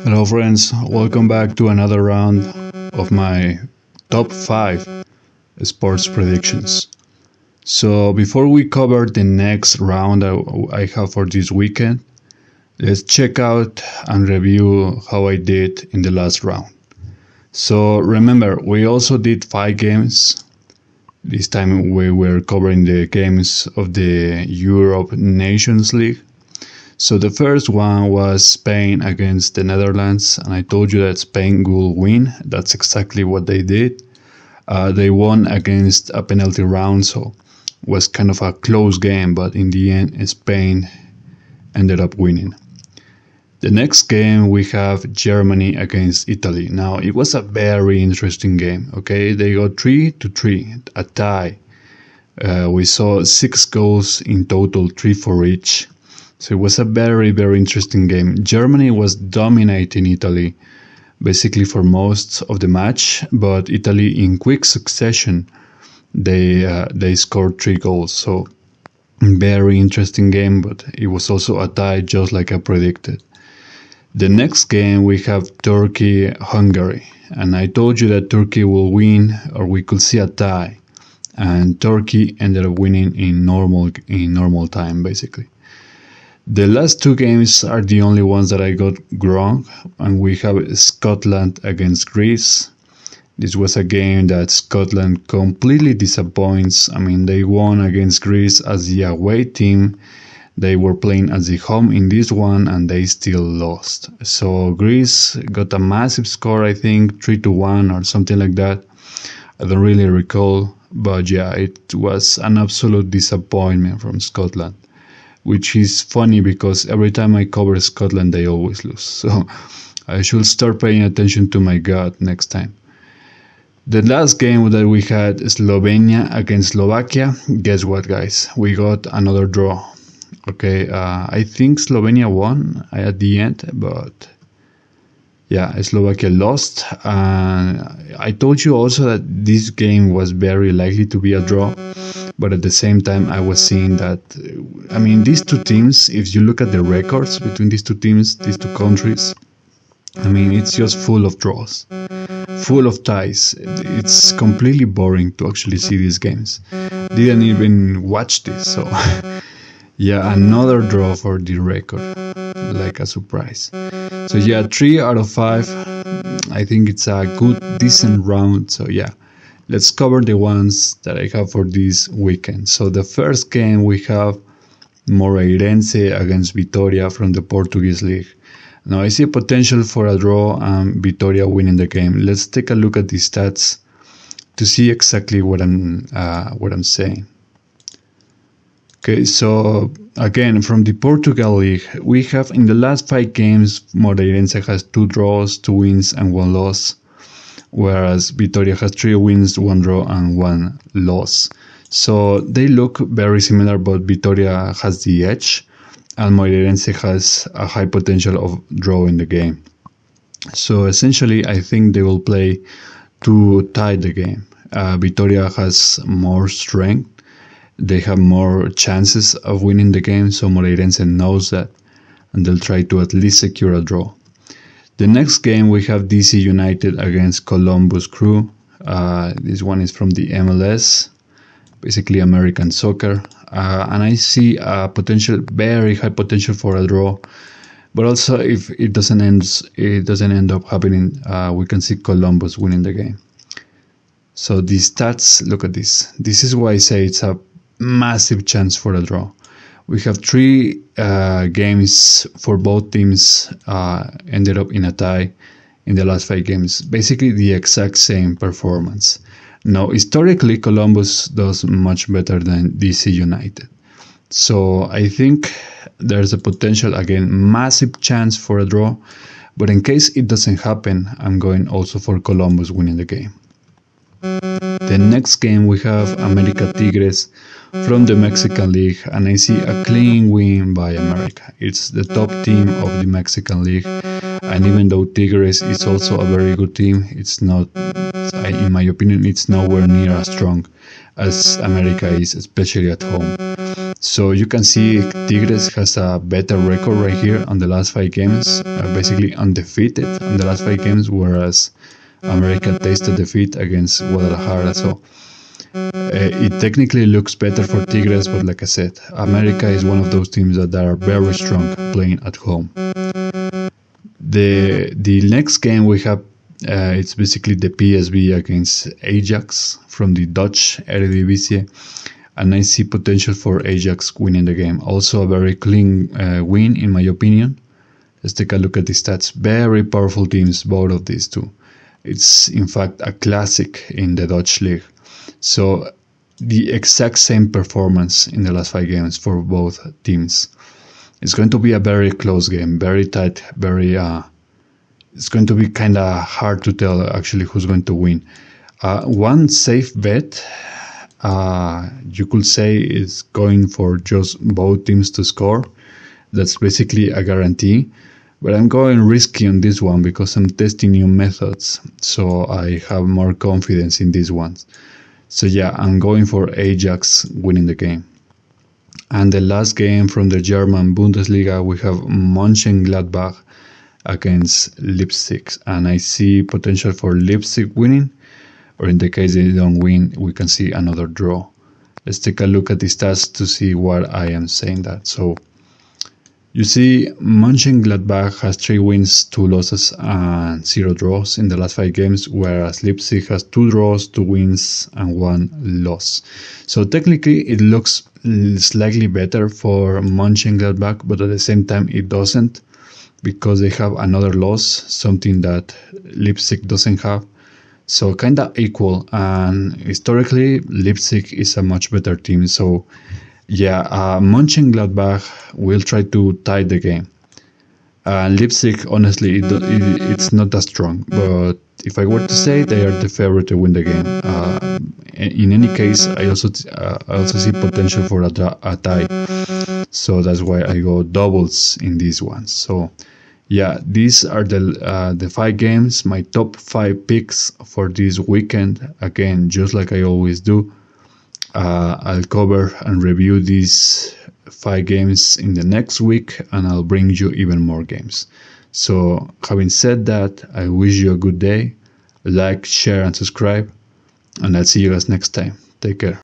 Hello, friends. Welcome back to another round of my top 5 sports predictions. So, before we cover the next round I have for this weekend, let's check out and review how I did in the last round. So, remember, we also did 5 games. This time we were covering the games of the Europe Nations League. So the first one was Spain against the Netherlands, and I told you that Spain will win. That's exactly what they did. They won against a penalty round, so it was kind of a close game, but in the end, Spain ended up winning. The next game we have Germany against Italy. Now it was a very interesting game. Okay, they got 3-3, a tie. We saw 6 goals in total, 3 for each. So it was a very, very interesting game. Germany was dominating Italy basically for most of the match, but Italy in quick succession, they scored 3 goals. So very interesting game, but it was also a tie just like I predicted. The next game we have Turkey-Hungary, and I told you that Turkey will win or we could see a tie, and Turkey ended up winning in normal time basically. The last 2 games are the only ones that I got wrong, and we have Scotland against Greece. This was a game that Scotland completely disappoints. I mean, they won against Greece as the away team. They were playing as the home in this one, and they still lost. So Greece got a massive score, I think 3-1 or something like that. I don't really recall, but yeah, it was an absolute disappointment from Scotland. Which is funny because every time I cover Scotland, they always lose. So I should start paying attention to my gut next time. The last game that we had, Slovenia against Slovakia. Guess what, guys? We got another draw. Okay, I think Slovenia won at the end, but yeah, Slovakia lost. I told you also that this game was very likely to be a draw. But at the same time, I was seeing that, I mean, these 2 teams, if you look at the records between these 2 teams, these 2 countries, I mean, it's just full of draws, full of ties. It's completely boring to actually see these games. Didn't even watch this, so yeah, another draw for the record, like a surprise. So yeah, 3 out of 5. I think it's a good, decent round, so yeah. Let's cover the ones that I have for this weekend. So the first game we have Moreirense against Vitória from the Portuguese League. Now I see a potential for a draw and Vitória winning the game. Let's take a look at the stats to see exactly what I'm saying. Okay, so again from the Portugal League, we have in the last 5 games Moreirense has 2 draws, 2 wins, and 1 loss. Whereas Vitória has 3 wins, 1 draw, and 1 loss. So they look very similar, but Vitória has the edge, and Moreirense has a high potential of drawing the game. So essentially, I think they will play to tie the game. Vitória has more strength. They have more chances of winning the game, so Moreirense knows that, and they'll try to at least secure a draw. The next game we have DC United against Columbus Crew. This one is from the MLS, basically American soccer, and I see a potential, very high potential for a draw. But also, if it doesn't end up happening, we can see Columbus winning the game. So the stats, look at this. This is why I say it's a massive chance for a draw. We have 3 games for both teams ended up in a tie in the last 5 games. Basically the exact same performance. Now, historically, Columbus does much better than DC United. So I think there's a potential, again, massive chance for a draw. But in case it doesn't happen, I'm going also for Columbus winning the game. The next game we have America Tigres from the Mexican League, and I see a clean win by America. It's the top team of the Mexican League, and even though Tigres is also a very good team, it's not, in my opinion, it's nowhere near as strong as America is, especially at home. So you can see Tigres has a better record right here on the last 5 games, basically undefeated on the last 5 games, whereas America tasted defeat against Guadalajara. So it technically looks better for Tigres, but like I said, America is one of those teams that are very strong playing at home. The next game we have, it's basically the PSV against Ajax from the Dutch Eredivisie, and I see potential for Ajax winning the game. Also a very clean win in my opinion. Let's take a look at the stats. Very powerful teams, both of these two. It's in fact a classic in the Dutch league. So the exact same performance in the last 5 games for both teams. It's going to be a very close game, very tight, it's going to be kind of hard to tell actually who's going to win. One safe bet, you could say, is going for just both teams to score. That's basically a guarantee. But I'm going risky on this one because I'm testing new methods, so I have more confidence in these ones. So yeah, I'm going for Ajax winning the game. And the last game from the German Bundesliga, we have Mönchengladbach against Leipzig, and I see potential for Leipzig winning, or in the case they don't win, we can see another draw. Let's take a look at the stats to see what I am saying that. So you see Mönchengladbach has 3 wins, 2 losses and 0 draws in the last 5 games, whereas Leipzig has 2 draws, 2 wins and 1 loss. So technically it looks slightly better for Mönchengladbach, but at the same time it doesn't, because they have another loss, something that Leipzig doesn't have. So kind of equal, and historically Leipzig is a much better team. So yeah, Mönchengladbach will try to tie the game. Leipzig, honestly, it's not that strong, but if I were to say, they are the favorite to win the game. In any case, I also see potential for a tie, so that's why I go doubles in these ones. So yeah, these are the 5 games, my top 5 picks for this weekend. Again, just like I always do, I'll cover and review these 5 games in the next week, and I'll bring you even more games. So having said that, I wish you a good day. Like, share and subscribe, and I'll see you guys next time. Take care.